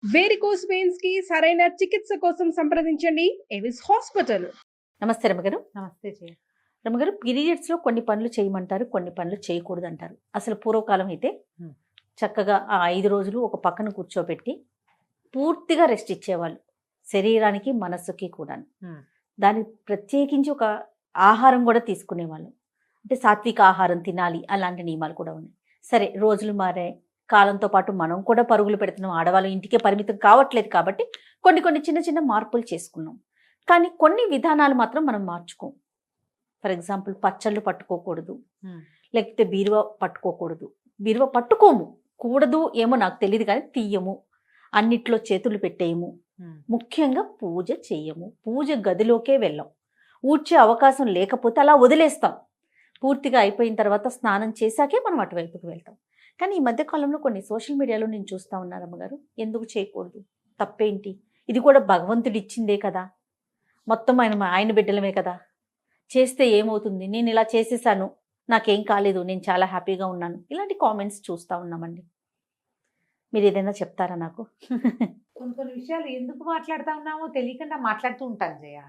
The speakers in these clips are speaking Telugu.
వేరికోస్ వెయిన్స్ కి సరైన చికిత్స కోసం సంప్రదించండి ఎవిస్ హాస్పిటల్. నమస్తే రమగారు. నమస్తే జయ. రమగారు, పీరియడ్స్లో కొన్ని పనులు చేయమంటారు, కొన్ని పనులు చేయకూడదు అంటారు. అసలు పూర్వకాలం అయితే చక్కగా ఆ 5 రోజులు ఒక పక్కన కూర్చోబెట్టి పూర్తిగా రెస్ట్ ఇచ్చేవాళ్ళు, శరీరానికి మనస్సుకి కూడా. దానికి ప్రత్యేకించి ఒక ఆహారం కూడా తీసుకునేవాళ్ళు, అంటే సాత్విక ఆహారం తినాలి, అలాంటి నియమాలు కూడా ఉన్నాయి. సరే, రోజులు మారే, కాలంతో పాటు మనం కూడా పరుగులు పెడుతున్నాం, ఆడవాళ్ళు ఇంటికే పరిమితం కావట్లేదు కాబట్టి కొన్ని చిన్న చిన్న మార్పులు చేసుకున్నాం. కానీ కొన్ని విధానాలు మాత్రం మనం మార్చుకోం. ఫర్ ఎగ్జాంపుల్, పచ్చళ్ళు పట్టుకోకూడదు, లేకపోతే బీరువా పట్టుకోకూడదు. బీరువా పట్టుకోము, కూడదు ఏమో నాకు తెలియదు, కానీ తీయము, అన్నిట్లో చేతులు పెట్టేయము, ముఖ్యంగా పూజ చెయ్యము, పూజ గదిలోకే వెళ్ళాం. ఊడ్చే అవకాశం లేకపోతే అలా వదిలేస్తాం. పూర్తిగా అయిపోయిన తర్వాత స్నానం చేశాకే మనం అటువైపుకి వెళ్తాం. కానీ ఈ మధ్యకాలంలో కొన్ని సోషల్ మీడియాలో నేను చూస్తూ ఉన్నాను అమ్మగారు, ఎందుకు చేయకూడదు, తప్పేంటి, ఇది కూడా భగవంతుడు ఇచ్చిందే కదా, మొత్తం ఆయన బిడ్డలమే కదా, చేస్తే ఏమవుతుంది, నేను ఇలా చేసేసాను, నాకేం కాలేదు, నేను చాలా హ్యాపీగా ఉన్నాను, ఇలాంటి కామెంట్స్ చూస్తూ ఉన్నామండి. మీరు ఏదైనా చెప్తారా నాకు? కొన్ని విషయాలు ఎందుకు మాట్లాడుతూ ఉన్నామో తెలియకుండా మాట్లాడుతూ ఉంటాను జయ.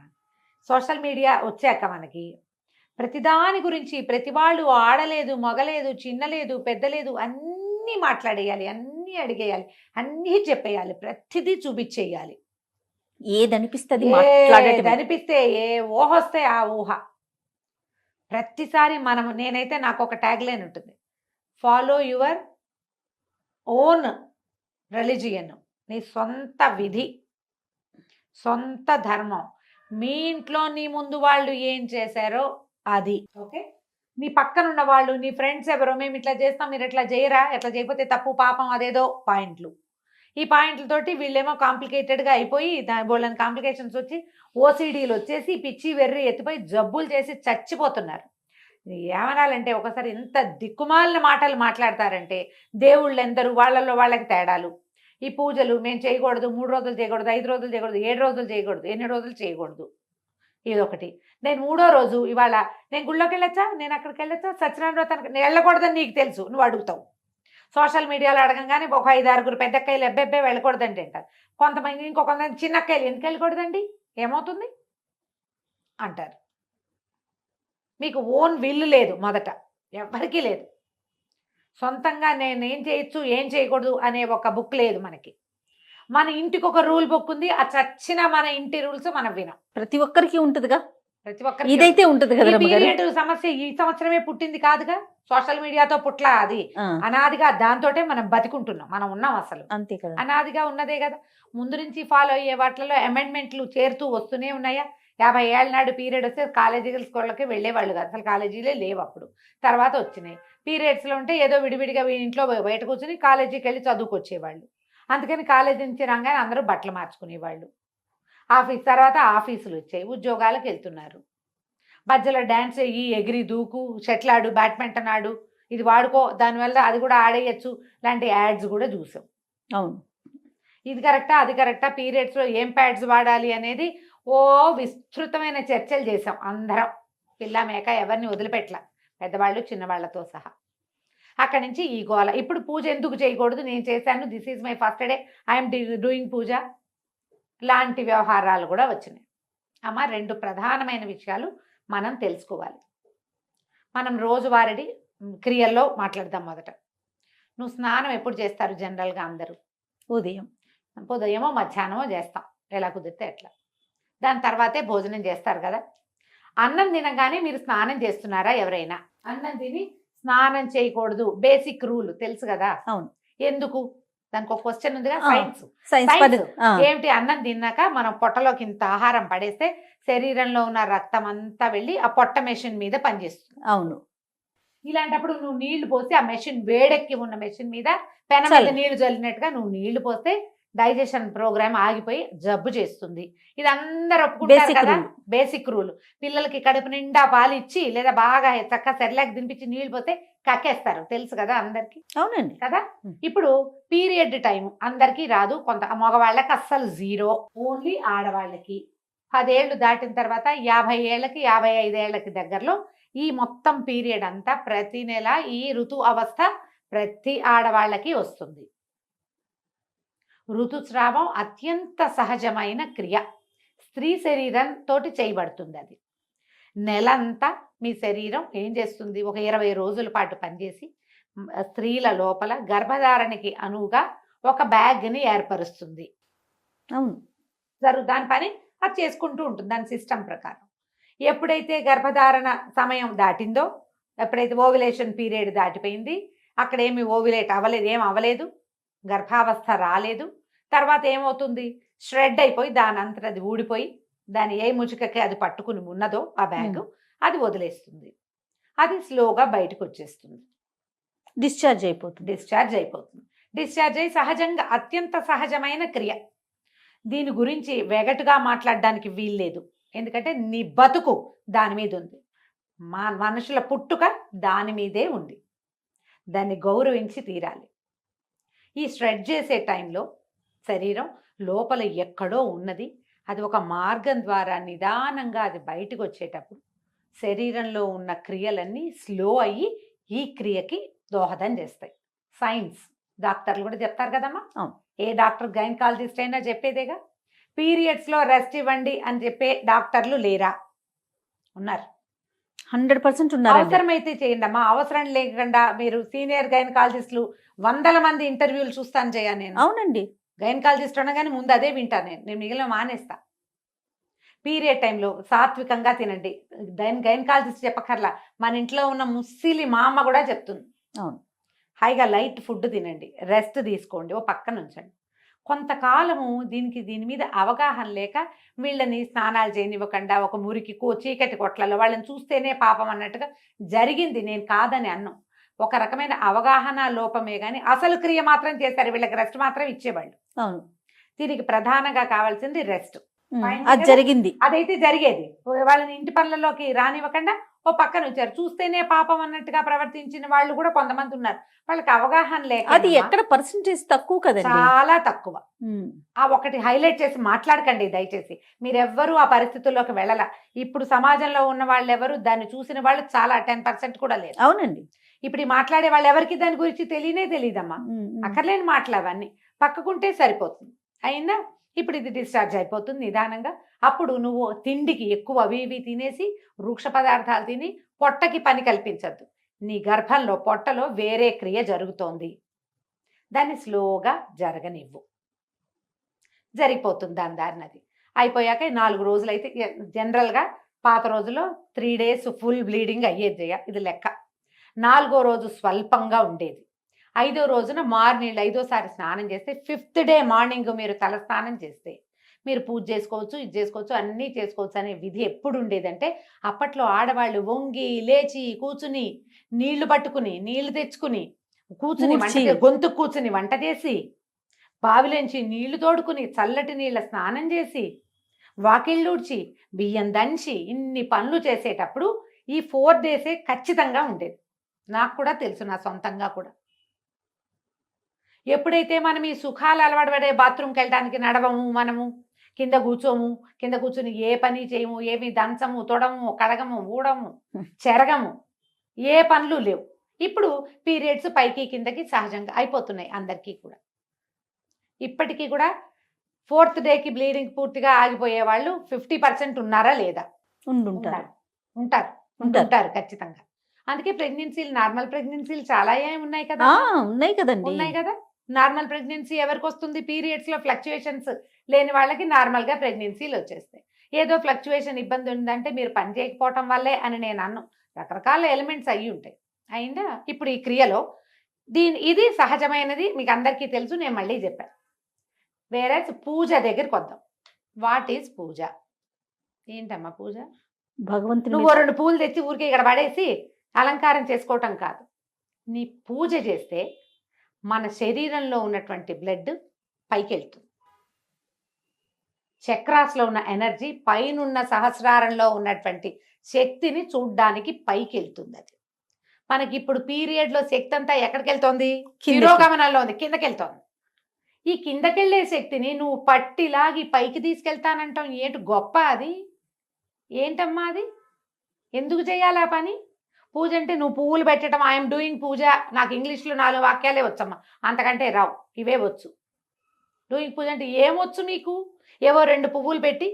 సోషల్ మీడియా వచ్చాక మనకి ప్రతిదాని గురించి ప్రతి వాళ్ళు ఆడలేదు, మగలేదు, చిన్నలేదు, పెద్దలేదు, అన్నీ మాట్లాడేయాలి, అన్నీ అడిగేయాలి, అన్నీ చెప్పేయాలి, ప్రతిదీ చూపించేయాలి. ఏదనిపిస్తుంది అనిపిస్తే ఏ ఊహ వస్తే ఆ ఊహ ప్రతిసారి నేనైతే నాకు ఒక ట్యాగ్ లైన్ ఉంటుంది, ఫాలో యువర్ ఓన్ రిలీజియన్. నీ సొంత విధి, సొంత ధర్మం, మీ ఇంట్లో నీ ముందు వాళ్ళు ఏం చేశారో అది. ఓకే, నీ పక్కనున్న వాళ్ళు, నీ ఫ్రెండ్స్ ఎవరో, మేము ఇట్లా చేస్తాం, మీరు ఎట్లా చేయరా, ఎట్లా చేయకపోతే తప్పు, పాపం, అదేదో పాయింట్లు. ఈ పాయింట్లతోటి వీళ్ళేమో కాంప్లికేటెడ్గా అయిపోయి వాళ్ళని కాంప్లికేషన్స్ వచ్చి ఓసిడీలు వచ్చేసి పిచ్చి వెర్రి ఎత్తిపోయి జబ్బులు చేసి చచ్చిపోతున్నారు. ఏమనాలంటే ఒకసారి ఎంత దిక్కుమాలిన మాటలు మాట్లాడతారంటే, దేవుళ్ళు ఎందరు, వాళ్ళల్లో వాళ్ళకి తేడాలు. ఈ పూజలు మేము చేయకూడదు, 3 రోజులు చేయకూడదు, 5 రోజులు చేయకూడదు, 7 రోజులు చేయకూడదు, 8 రోజులు చేయకూడదు. ఇదొకటి. నేను 3వ రోజు ఇవాళ నేను గుళ్ళోకి వెళ్ళొచ్చా, నేను అక్కడికి వెళ్ళొచ్చా, సత్యనారాయణ వ్రతానికి నేను వెళ్ళకూడదని నీకు తెలుసు, నువ్వు అడుగుతావు. సోషల్ మీడియాలో అడగంగానే ఒక 5-6 పెద్దక్కయ్యలు ఎబ్బెబ్బే వెళ్ళకూడదండి అంటారు. కొంతమంది ఇంకొంతమంది చిన్నక్కయ్యలు ఎందుకు వెళ్ళకూడదండి, ఏమవుతుంది అంటారు. మీకు ఓన్ విల్లు లేదు, మొదట ఎవరికీ లేదు. సొంతంగా నేనేం చేయొచ్చు, ఏం చేయకూడదు అనే ఒక బుక్ లేదు మనకి. మన ఇంటికి ఒక రూల్ బుక్ ఉంది, ఆ చచ్చిన మన ఇంటి రూల్స్ మనం వినం. ప్రతి ఒక్కరికి ఉంటుందిగా, ప్రతి ఒక్కరికి ఇదైతే ఉంటుంది కదా. పీరియడ్ సమస్య ఈ సంవత్సరమే పుట్టింది కాదుగా, సోషల్ మీడియాతో పుట్లా, అది అనాదిగా దాంతోటే మనం బతికుంటున్నాం, మనం ఉన్నాం, అసలు అంతే కదా, అనాదిగా ఉన్నదే కదా. ముందు నుంచి ఫాలో అయ్యే వాటిలో అమెండ్మెంట్లు చేరుతూ వస్తూనే ఉన్నాయా. 50 ఏళ్ళ నాడు పీరియడ్ వస్తే కాలేజీ స్కూళ్ళకి వెళ్ళేవాళ్ళు కాదు, అసలు కాలేజీలే లేవు అప్పుడు, తర్వాత వచ్చినాయి. పీరియడ్స్లో ఉంటే ఏదో విడివిడిగా ఇంట్లో బయట కూర్చొని కాలేజీకి వెళ్ళి చదువుకొచ్చేవాళ్ళు. అందుకని కాలేజీ నుంచి రాగానే అందరూ బట్టలు మార్చుకునేవాళ్ళు. ఆఫీస్ తర్వాత ఆఫీసులు వచ్చాయి, ఉద్యోగాలకు వెళ్తున్నారు. మధ్యలో డ్యాన్స్ అయ్యి, ఎగిరి దూకు, షటిల్ ఆడు, బ్యాడ్మింటన్ ఆడు, ఇది వాడుకో, దానివల్ల అది కూడా ఆడేయచ్చు లాంటి యాడ్స్ కూడా చూసాం. అవును, ఇది కరెక్టా, అది కరెక్టా, పీరియడ్స్లో ఏం ప్యాడ్స్ వాడాలి అనేది ఓ విస్తృతమైన చర్చలు చేసాం అందరం, పిల్ల మేక ఎవరిని వదిలిపెట్టలా, పెద్దవాళ్ళు చిన్నవాళ్లతో సహా. అక్కడి నుంచి ఈ గోల. ఇప్పుడు పూజ ఎందుకు చేయకూడదు, నేను చేశాను, this is my first day, I'm doing puja లాంటి వ్యవహారాలు కూడా వచ్చినాయి. అమ్మ, 2 ప్రధానమైన విషయాలు మనం తెలుసుకోవాలి. మనం రోజువారీ క్రియల్లో మాట్లాడదాం. మొదట, నువ్వు స్నానం ఎప్పుడు చేస్తారు జనరల్గా అందరూ? ఉదయమో మధ్యాహ్నమో చేస్తాం, ఎలా కుదిరితే ఎట్లా. దాని తర్వాతే భోజనం చేస్తారు కదా. అన్నం తినగానే మీరు స్నానం చేస్తున్నారా ఎవరైనా? అన్నం తిని స్నానం చేయకూడదు, బేసిక్ రూల్ తెలుసు కదా. అవును. ఎందుకు? దానికి ఒక క్వశ్చన్ ఉందిగా, సైన్స్. ఏమిటి? అన్నం తిన్నాక మనం పొట్టలోకి ఇంత ఆహారం పడేస్తే శరీరంలో ఉన్న రక్తం అంతా వెళ్ళి ఆ పొట్ట మెషిన్ మీద పనిచేస్తుంది. అవును. ఇలాంటప్పుడు నువ్వు నీళ్లు పోసి, ఆ మెషిన్ వేడెక్కి ఉన్న మెషిన్ మీద పెన మీద నీళ్లు చల్లినట్టుగా నువ్వు నీళ్లు పోస్తే డైజెషన్ ప్రోగ్రామ్ ఆగిపోయి జబ్బు చేస్తుంది. ఇది అందరు ఒప్పుకుంటారు కదా, బేసిక్ రూల్. పిల్లలకి కడుపు నిండా పాలు ఇచ్చి లేదా బాగా చక్కగా సెర్లాక్ తినిపించి నీళ్లు పోతే కక్కేస్తారు, తెలుసు కదా అందరికి. అవునండి కదా. ఇప్పుడు పీరియడ్ టైం అందరికీ రాదు, కొంత మగవాళ్ళకి అస్సలు 0, ఓన్లీ ఆడవాళ్ళకి. 10 ఏళ్ళు దాటిన తర్వాత 50 ఏళ్ళకి 55 ఏళ్ళకి దగ్గరలో ఈ మొత్తం పీరియడ్ అంతా ప్రతి నెల ఈ ఋతు అవస్థ ప్రతి ఆడవాళ్ళకి వస్తుంది. ఋతుస్రావం అత్యంత సహజమైన క్రియ. స్త్రీ శరీరంతో చేయబడుతుంది అది. నెలంతా మీ శరీరం ఏం చేస్తుంది, ఒక 20 రోజుల పాటు పనిచేసి స్త్రీల లోపల గర్భధారణకి అనువుగా ఒక బ్యాగ్ని ఏర్పరుస్తుంది. అవును. దాని పని అది చేసుకుంటూ ఉంటుంది దాని సిస్టమ్ ప్రకారం. ఎప్పుడైతే గర్భధారణ సమయం దాటిందో, ఎప్పుడైతే ఓవ్యులేషన్ పీరియడ్ దాటిపోయింది, అక్కడ ఏమి ఓవ్యులేట్ అవ్వలేదు, ఏం అవ్వలేదు, గర్భావస్థ రాలేదు. తర్వాత ఏమవుతుంది, ష్రెడ్ అయిపోయి దాని అంతట అది ఊడిపోయి దాని ఏ ముచుకకి అది పట్టుకుని ఉన్నదో ఆ బ్యాగ్ అది వదిలేస్తుంది. అది స్లోగా బయటకు వచ్చేస్తుంది, డిశ్చార్జ్ అయిపోతుంది. డిశ్చార్జ్ అయి సహజంగా అత్యంత సహజమైన క్రియ. దీని గురించి వెగటుగా మాట్లాడడానికి వీల్లేదు. ఎందుకంటే నీ బతుకు దాని మీద ఉంది, మనుషుల పుట్టుక దాని మీదే ఉంది. దాన్ని గౌరవించి తీరాలి. ఈ స్ట్రెచ్ చేసే టైంలో శరీరం లోపల ఎక్కడో ఉన్నది, అది ఒక మార్గం ద్వారా నిదానంగా అది బయటకు వచ్చేటప్పుడు శరీరంలో ఉన్న క్రియలన్నీ స్లో అయ్యి ఈ క్రియకి దోహదం చేస్తాయి. సైన్స్ డాక్టర్లు కూడా చెప్తారు కదమ్మా. ఏ డాక్టర్ గైనకాలజిస్ట్ అయినా చెప్పేదేగా. పీరియడ్స్లో రెస్ట్ ఇవ్వండి అని చెప్పే డాక్టర్లు లేరా? ఉన్నారు, 100% ఉన్నారు. అవసరమైతే చేయండి అమ్మా, అవసరం లేకుండా మీరు సీనియర్ గైనకాలజిస్టులు 100 మంది ఇంటర్వ్యూలు చూస్తాను చేయా నేను. అవునండి. గైనకాలజిస్ట్ అనగానే ముందు అదే వింటాను నేను మిగిలిన మానేస్తా. పీరియడ్ టైంలో సాత్వికంగా తినండి. గైనకాలజిస్ట్ చెప్పకర్లా, మన ఇంట్లో ఉన్న ముస్సిలి మా అమ్మ కూడా చెప్తుంది. అవును, హాయిగా లైట్ ఫుడ్ తినండి, రెస్ట్ తీసుకోండి, ఓ పక్కన ఉంచండి. కొంతకాలము దీని మీద అవగాహన లేక వీళ్ళని స్నానాలు చేయనివ్వకుండా ఒక మురికి చీకటి కొట్లలో వాళ్ళని చూస్తేనే పాపం అన్నట్టుగా జరిగింది. నేను కాదని అన్నం, ఒక రకమైన అవగాహన లోపమే కానీ అసలు క్రియ మాత్రం చేశారు. వీళ్ళకి రెస్ట్ మాత్రం ఇచ్చేవాళ్ళు. అవును, దీనికి ప్రధానంగా కావాల్సింది రెస్ట్. అది జరిగింది, అదైతే జరిగేది. వాళ్ళని ఇంటి పనులలోకి రానివ్వకుండా ఓ పక్కన వచ్చారు, చూస్తేనే పాపం అన్నట్టుగా ప్రవర్తించిన వాళ్ళు కూడా కొంతమంది ఉన్నారు. వాళ్ళకి అవగాహన లేక, అది ఎక్కడ పర్సెంటేజ్ తక్కువ కదండి, చాలా తక్కువ. ఆ ఒకటి హైలైట్ చేసి మాట్లాడకండి దయచేసి. మీరెవ్వరూ ఆ పరిస్థితుల్లోకి వెళ్ళాల. ఇప్పుడు సమాజంలో ఉన్న వాళ్ళు ఎవరు దాన్ని చూసిన వాళ్ళు చాలా 10% కూడా లేదు. అవునండి. ఇప్పుడు మాట్లాడే వాళ్ళు ఎవరికి దాని గురించి తెలియదమ్మా. అక్కర్లేని మాటలు అవన్నీ పక్కకుంటే సరిపోతుంది. అయిందా? ఇప్పుడు ఇది డిశ్చార్జ్ అయిపోతుంది నిదానంగా. అప్పుడు నువ్వు తిండికి ఎక్కువ అవి ఇవి తినేసి వృక్ష పదార్థాలు తిని పొట్టకి పని కల్పించద్దు. నీ గర్భంలో పొట్టలో వేరే క్రియ జరుగుతోంది, దాన్ని స్లోగా జరగనివ్వు. జరిగిపోతుంది దాని దారినది. అయిపోయాక 4 రోజులు అయితే జనరల్గా పాత రోజుల్లో 3 days ఫుల్ బ్లీడింగ్ అయ్యేది. ఇది లెక్క. 4వ రోజు స్వల్పంగా ఉండేది. 5వ రోజున మార్నింగ్ 5వసారి స్నానం చేస్తే 5th day మార్నింగ్ మీరు తల స్నానం చేస్తే మీరు పూజ చేసుకోవచ్చు, ఇది చేసుకోవచ్చు, అన్నీ చేసుకోవచ్చు అనే విధి ఎప్పుడు ఉండేదంటే, అప్పట్లో ఆడవాళ్ళు వంగి లేచి కూర్చుని నీళ్లు పట్టుకుని నీళ్లు తెచ్చుకుని కూర్చుని గొంతు కూర్చుని వంట చేసి బావిలోంచి నీళ్లు తోడుకుని చల్లటి నీళ్ళ స్నానం చేసి వాకిళ్ళూడ్చి బియ్యం దంచి ఇన్ని పనులు చేసేటప్పుడు ఈ 4 days ఖచ్చితంగా ఉండేది. నాకు కూడా తెలుసు, నా సొంతంగా కూడా. ఎప్పుడైతే మనం ఈ సుఖాలు అలవాటు పడే బాత్రూమ్కి వెళ్ళడానికి నడవము, మనము కింద కూర్చోము, కింద కూర్చుని ఏ పని చేయము, ఏమి దంచము, తొడము, కడగము, ఊడము, చెరగము, ఏ పనులు లేవు. ఇప్పుడు పీరియడ్స్ పైకి కిందకి సహజంగా అయిపోతున్నాయి అందరికీ కూడా. ఇప్పటికీ కూడా 4th day బ్లీడింగ్ పూర్తిగా ఆగిపోయే వాళ్ళు 50% ఉన్నారా లేదా? ఉంటారు ఖచ్చితంగా. అందుకే ప్రెగ్నెన్సీలు, నార్మల్ ప్రెగ్నెన్సీలు చాలా ఉన్నాయి కదా. ఉన్నాయి కదా. నార్మల్ ప్రెగ్నెన్సీ ఎవరికి వస్తుంది? పీరియడ్స్లో ఫ్లక్చుయేషన్స్ లేని వాళ్ళకి నార్మల్గా ప్రెగ్నెన్సీలు వచ్చేస్తాయి. ఏదో ఫ్లక్చుయేషన్ ఇబ్బంది ఉందంటే మీరు పని చేయకపోవటం వల్లే అని నేను అన్ను. రకరకాల ఎలిమెంట్స్ అయ్యి ఉంటాయి. అయిందా? ఇప్పుడు ఈ క్రియలో ఇది సహజమైనది, మీకు అందరికీ తెలుసు, నేను మళ్ళీ చెప్పాను. వేరే పూజ దగ్గరికి వద్దాం. వాట్ ఈజ్ పూజ? ఏంటమ్మా పూజ? భగవంతుడు నువ్వు 2 పూలు తెచ్చి ఊరికే ఇక్కడ పడేసి అలంకారం చేసుకోవటం కాదు. నీ పూజ చేస్తే మన శరీరంలో ఉన్నటువంటి బ్లడ్ పైకి వెళ్తుంది. చక్రాస్లో ఉన్న ఎనర్జీ పైనున్న సహస్రారంలో ఉన్నటువంటి శక్తిని చూడ్డానికి పైకి వెళ్తుంది. అది మనకి ఇప్పుడు పీరియడ్లో శక్తి అంతా ఎక్కడికి వెళ్తోంది? తిరోగమనంలో ఉంది, కిందకి వెళ్తోంది. ఈ కిందకెళ్ళే శక్తిని నువ్వు పట్టిలాగి పైకి తీసుకెళ్తానంటాం. ఏంటి గొప్ప అది? ఏంటమ్మా అది? ఎందుకు చేయాలి ఆ పని? పూజ అంటే నువ్వు పువ్వులు పెట్టడం, ఐఎమ్ డూయింగ్ పూజ, నాకు ఇంగ్లీష్లో 4 వాక్యాలే వచ్చమ్మా, అంతకంటే రావు, ఇవే వచ్చు. డూయింగ్ పూజ అంటే ఏమొచ్చు మీకు? ఏవో 2 పువ్వులు పెట్టి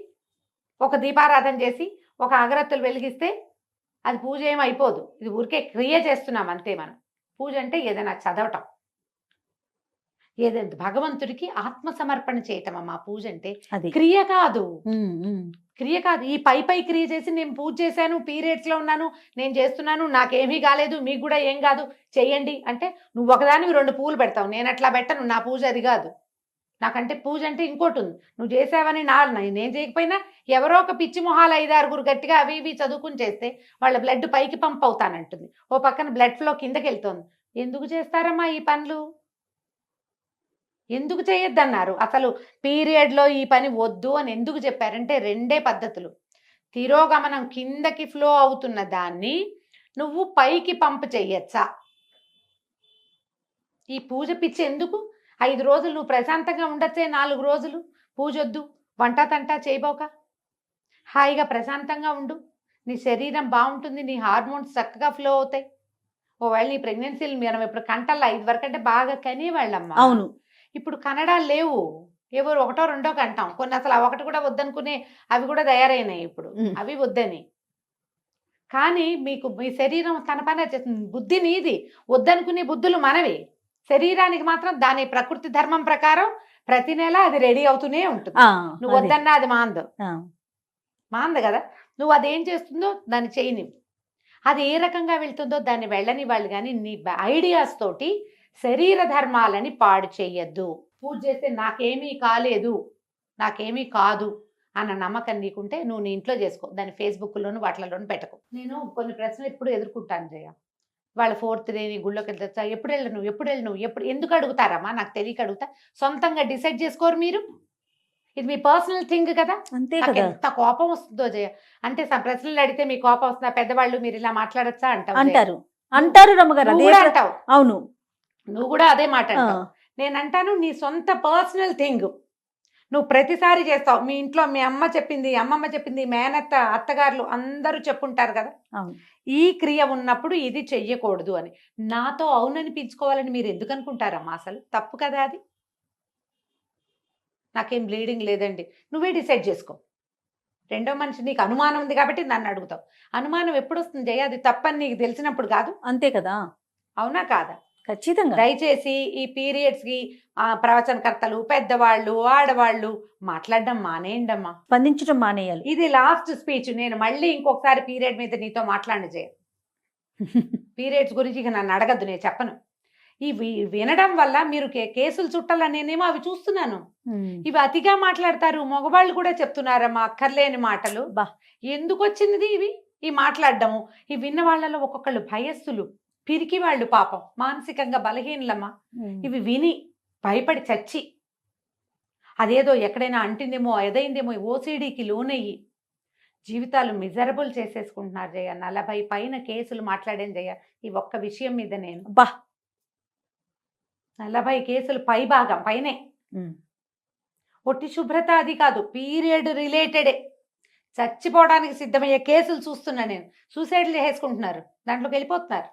ఒక దీపారాధన చేసి ఒక అగరత్తులు వెలిగిస్తే అది పూజ ఏమి అయిపోదు. ఇది ఊరికే క్రియ చేస్తున్నాం అంతే మనం. పూజ అంటే ఏదైనా చదవటం, ఏదైనా భగవంతుడికి ఆత్మ సమర్పణ చేయటం అమ్మా పూజ అంటే. అది క్రియ కాదు, ఉమ్, ఉమ్. క్రియ కాదు. ఈ పై క్రియ చేసి నేను పూజ చేశాను, పీరియడ్స్లో ఉన్నాను, నేను చేస్తున్నాను, నాకేమీ కాలేదు, మీకు కూడా ఏం కాదు, చెయ్యండి అంటే నువ్వు ఒకదానివి 2 పువ్వులు పెడతావు. నేను అట్లా పెట్టను, నా పూజ అది కాదు. నాకంటే పూజ అంటే ఇంకోటి ఉంది. నువ్వు చేసావని నేను చేయకపోయినా ఎవరో ఒక పిచ్చి మొహాలు 5-6 గట్టిగా అవి ఇవి చదువుకుని చేస్తే వాళ్ళ బ్లడ్ పైకి పంప్ అవుతానంటుంది, ఓ పక్కన బ్లడ్ ఫ్లో కిందకి వెళ్తుంది. ఎందుకు చేస్తారమ్మా ఈ పనులు? ఎందుకు చేయొద్దన్నారు? అసలు పీరియడ్లో ఈ పని వద్దు అని ఎందుకు చెప్పారంటే 2 పద్ధతులు. తిరోగమనం కిందకి ఫ్లో అవుతున్న దాన్ని నువ్వు పైకి పంప్ చెయ్యొచ్చా? ఈ పూజ పిచ్చి ఎందుకు? 5 రోజులు నువ్వు ప్రశాంతంగా ఉండొచ్చే, 4 రోజులు పూజ వద్దు, వంట తంటా చేయబోక హాయిగా ప్రశాంతంగా ఉండు. నీ శరీరం బాగుంటుంది, నీ హార్మోన్స్ చక్కగా ఫ్లో అవుతాయి. ఒకవేళ నీ ప్రెగ్నెన్సీలు మనం ఇప్పుడు కంటల్లో 5 వరకు అంటే బాగా కనేవాళ్ళమ్మా. అవును. ఇప్పుడు కనడాలు లేవు, ఎవరు 1, 2 కంటాం. కొన్ని అసలు ఆ 1 కూడా వద్దనుకునే అవి కూడా తయారైనాయి ఇప్పుడు, అవి వద్దని. కానీ మీకు మీ శరీరం తన పని చేస్తుంది. బుద్ధి నీది, వద్దనుకునే బుద్ధులు మనవి. శరీరానికి మాత్రం దాని ప్రకృతి ధర్మం ప్రకారం ప్రతి నెల అది రెడీ అవుతూనే ఉంటుంది. నువ్వు అదే. వద్దన్నా అది మాందు ఆ, మాంది కదా. నువ్వు అదేం చేస్తుందో దాన్ని చేయని, అది ఏ రకంగా వెళ్తుందో దాన్ని వెళ్ళని వాళ్ళు. కానీ నీ ఐడియాస్ తోటి శరీర ధర్మాలని పాడు చేయొద్దు. పూజ చేస్తే నాకేమీ కాలేదు, నాకేమీ కాదు అన్న నమ్మకం నీకుంటే నువ్వు నీ ఇంట్లో చేసుకో, దాన్ని ఫేస్బుక్లోను వాటిలోనూ పెట్టకు. నేను కొన్ని ప్రశ్నలు ఎప్పుడు ఎదుర్కొంటాను జయ. వాళ్ళ 4th డే నీ గుళ్ళోకి వెళ్తా, ఎప్పుడు వెళ్ళు నువ్వు ఎందుకు అడుగుతారమ్మా? నాకు తెలియక అడుగుతా. సొంతంగా డిసైడ్ చేసుకోరు మీరు. ఇది మీ పర్సనల్ థింగ్ కదా. అంతే నాకు కదా. ఎంత కోపం వస్తుందో జయ. అంటే ప్రశ్నలు అడిగితే మీ కోపం వస్తుందా? పెద్దవాళ్ళు మీరు ఇలా మాట్లాడచ్చా అంటావు జయ. అంటారు రమ్మగారు. నువ్వు అదే కూడా అంటావు, అవును. నువ్వు కూడా అదే మాట అంటావు. నేను అంటాను నీ సొంత పర్సనల్ థింగ్ నువ్వు ప్రతిసారి చేస్తావు. మీ ఇంట్లో మీ అమ్మ చెప్పింది, అమ్మమ్మ చెప్పింది, మేనత్త, అత్తగారులు అందరూ చెప్పుంటారు కదా, అవును. ఈ క్రియ ఉన్నప్పుడు ఇది చెయ్యకూడదు అని. నాతో అవుననిపించుకోవాలని మీరు ఎందుకు అనుకుంటారమ్మా? అసలు తప్పు కదా అది. నాకేం బ్లీడింగ్ లేదండి, నువ్వే డిసైడ్ చేసుకో. రెండో మనిషి నీకు అనుమానం ఉంది కాబట్టి నన్ను అడుగుతావు. అనుమానం ఎప్పుడు వస్తుంది జయ? అది తప్పని నీకు తెలిసినప్పుడు కాదు. అంతే కదా. అవునా కాదా? ఖచ్చితంగా. దయచేసి ఈ పీరియడ్స్కి ప్రవచనకర్తలు, పెద్దవాళ్ళు, ఆడవాళ్ళు మాట్లాడడం మానేయండమ్మా. స్పందించడం మానేయాలి. ఇది లాస్ట్ స్పీచ్. నేను మళ్ళీ ఇంకొకసారి పీరియడ్ మీద నీతో మాట్లాడి చేయ. పీరియడ్స్ గురించి ఇక నన్ను అడగద్దు, నేను చెప్పను. ఇవి వినడం వల్ల మీరు కేసులు చుట్టాలని నేనేమో అవి చూస్తున్నాను. ఇవి అతిగా మాట్లాడతారు. మగవాళ్ళు కూడా చెప్తున్నారమ్మా అక్కర్లేని మాటలు. బా. ఎందుకు వచ్చింది ఇవి ఈ మాట్లాడడము? ఈ విన్న వాళ్ళలో ఒక్కొక్కళ్ళు భయస్థులు, పిరికి వాళ్ళు, పాపం మానసికంగా బలహీనలమ్మా. ఇవి విని భయపడి చచ్చి అదేదో ఎక్కడైనా అంటిందేమో, ఎదైందేమో, ఓసిడీకి లోనయ్యి జీవితాలు మిజరబుల్ చేసేసుకుంటున్నారు జయ. 40 పైన కేసులు మాట్లాడాను జయ ఈ ఒక్క విషయం మీద. నేను బా 40 కేసులు భాగం పైనే. ఒట్టి శుభ్రత అది కాదు, పీరియడ్ రిలేటెడే చచ్చిపోవడానికి సిద్ధమయ్యే కేసులు చూస్తున్నా నేను. సూసైడ్లు చేసుకుంటున్నారు, దాంట్లోకి వెళ్ళిపోతున్నారు.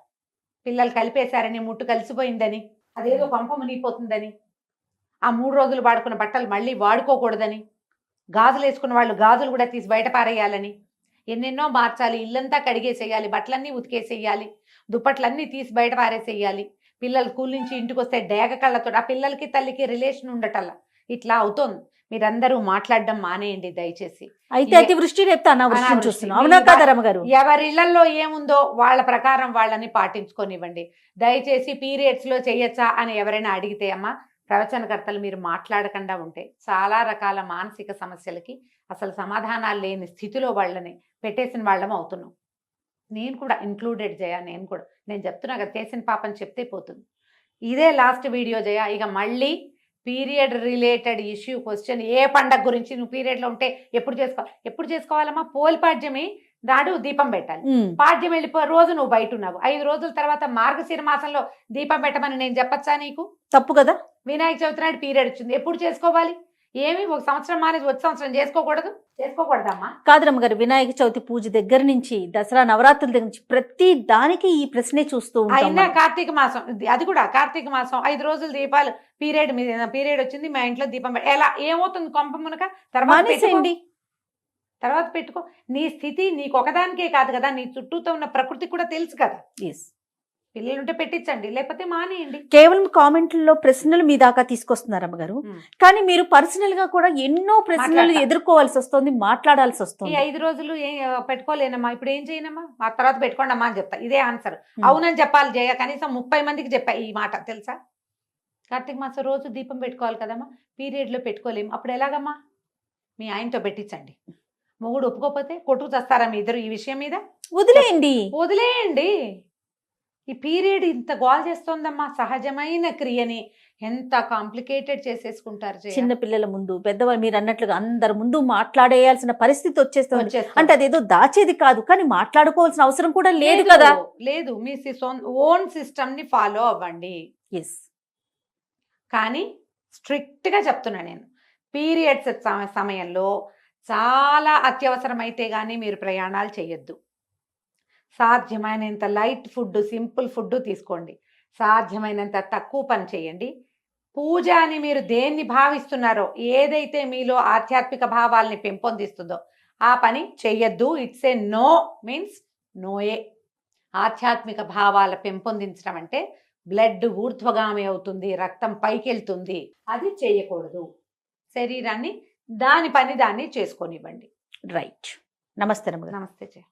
పిల్లలు కలిపేశారని, ముట్టు కలిసిపోయిందని, అదేదో పంప మునిగిపోతుందని, ఆ 3 రోజులు వాడుకున్న బట్టలు మళ్ళీ వాడుకోకూడదని, గాజులు వేసుకున్న వాళ్ళు గాజులు కూడా తీసి బయట పారేయాలని, ఎన్నెన్నో మార్చాలి, ఇల్లంతా కడిగేసేయాలి, బట్టలన్నీ ఉతికేసేయాలి, దుప్పట్లన్నీ తీసి బయట పారేసేయాలి, పిల్లలు స్కూల్ నుంచి ఇంటికి వస్తే డేగ కళ్ళతో ఆ పిల్లలకి తల్లికి రిలేషన్ ఉండటల్లా ఇట్లా అవుతోంది. మీరందరూ మాట్లాడడం మానేయండి దయచేసి. అయితే అతివృష్టి రేపు అనావృష్టి అనావృష్టి. చూస్తున్నాం. అవునా కాదా రమ్మగారు? ఎవరి ఇళ్లలో ఏముందో వాళ్ళ ప్రకారం వాళ్ళని పాటించుకోనివ్వండి దయచేసి. పీరియడ్స్ లో చేయొచ్చా అని ఎవరైనా అడిగితే అమ్మా, ప్రవచనకర్తలు మీరు మాట్లాడకుండా ఉంటే చాలా రకాల మానసిక సమస్యలకి అసలు సమాధానాలు లేని స్థితిలో వాళ్ళని పెట్టేసిన వాళ్ళం అవుతున్నాం. నేను కూడా ఇంక్లూడెడ్ జయ. నేను చెప్తున్నా కదా, చేసిన పాపం చెప్తే పోతుంది. ఇదే లాస్ట్ వీడియో జయ. ఇక మళ్ళీ పీరియడ్ రిలేటెడ్ ఇష్యూ క్వశ్చన్, ఏ పండగ గురించి నువ్వు పీరియడ్లో ఉంటే ఎప్పుడు చేసుకోవాలమ్మా? పోలిపాడ్యమి నాడు దీపం పెట్టాలి. పాడ్యం వెళ్ళిపోయే రోజు నువ్వు బయట ఉన్నావు, 5 రోజుల తర్వాత మార్గశిర మాసంలో దీపం పెట్టమని నేను చెప్పచ్చా నీకు? తప్పు కదా. వినాయక చవితి నాడు పీరియడ్ వచ్చింది, ఎప్పుడు చేసుకోవాలి? ఏమి ఒక సంవత్సరం మానేసి వచ్చే సంవత్సరం చేసుకోకూడదమ్మా. కాదు రమ్మగారు, వినాయక చవితి పూజ దగ్గర నుంచి దసరా నవరాత్రుల దగ్గర నుంచి ప్రతి దానికి ఈ ప్రశ్నే చూస్తూ ఉంటాం అయినా మనం. కార్తీక మాసం అది కూడా కార్తీక మాసం 5 రోజులు దీపాలు పీరియడ్ వచ్చింది మా ఇంట్లో దీపం ఎలా ఏమవుతుంది కొంప మునక మానేసేయండి. తర్వాత పెట్టుకో. నీ స్థితి నీకు ఒకదానికే కాదు కదా, నీ చుట్టూతో ఉన్న ప్రకృతి కూడా తెలుసు కదా. Yes. పిల్లలుంటే పెట్టించండి, లేకపోతే మానేయండి. కేవలం కామెంట్లలో ప్రశ్నలు మీ దాకా తీసుకొస్తున్నారు అమ్మగారు, కానీ మీరు పర్సనల్ గా కూడా ఎన్నో ప్రశ్నలు మాట్లాడతా. ఎదుర్కోవాల్సి వస్తుంది, మాట్లాడాల్సి ఈ వస్తుంది. 5 రోజులు పెట్టుకోలేనమ్మా, ఇప్పుడు ఏం చేయనమ్మా, ఆ తర్వాత పెట్టుకోండి అమ్మా అని చెప్తా. ఇదే ఆన్సర్. అవునని చెప్పాలి జయ, కనీసం 30 మందికి చెప్పా ఈ మాట, తెలుసా? కార్తీక మాసం రోజు దీపం పెట్టుకోవాలి కదమ్మా, పీరియడ్ లో పెట్టుకోలేము, అప్పుడు ఎలాగమ్మా? మీ ఆయనతో పెట్టించండి. మొగుడు ఒప్పుకోకపోతే కొట్టుకు చేస్తారా మీ ఇద్దరు ఈ విషయం మీద? వదిలేయండి. ఈ పీరియడ్ ఇంత గోల్ చేస్తోందమ్మా, సహజమైన క్రియని ఎంత కాంప్లికేటెడ్ చేసేసుకుంటారు. చిన్న పిల్లల ముందు, పెద్దవాళ్ళు మీరు అన్నట్లుగా అందరి ముందు మాట్లాడేయాల్సిన పరిస్థితి వచ్చేస్తుంది. అంటే అదేదో దాచేది కాదు, కానీ మాట్లాడుకోవాల్సిన అవసరం కూడా లేదు కదా. లేదు, మీ ఓన్ సిస్టమ్ ని ఫాలో అవ్వండి. ఎస్, కానీ స్ట్రిక్ట్ గా చెప్తున్నా నేను, పీరియడ్స్ సమయంలో చాలా అత్యవసరమైతే గానీ మీరు ప్రయాణాలు చేయొద్దు. సాధ్యమైనంత లైట్ ఫుడ్, సింపుల్ ఫుడ్ తీసుకోండి. సాధ్యమైనంత తక్కువ పని చేయండి. పూజ అని మీరు దేన్ని భావిస్తున్నారో, ఏదైతే మీలో ఆధ్యాత్మిక భావాల్ని పెంపొందిస్తుందో ఆ పని చెయ్యొద్దు. ఇట్స్ ఏ నో, మీన్స్ నోయే. ఆధ్యాత్మిక భావాల పెంపొందించడం అంటే బ్లడ్ ఊర్ధ్వగామి అవుతుంది, రక్తం పైకి వెళ్తుంది, అది చేయకూడదు. శరీరాన్ని దాని పని దాన్ని చేసుకొనివ్వండి. రైట్. నమస్తే రమ్మగారు. నమస్తే.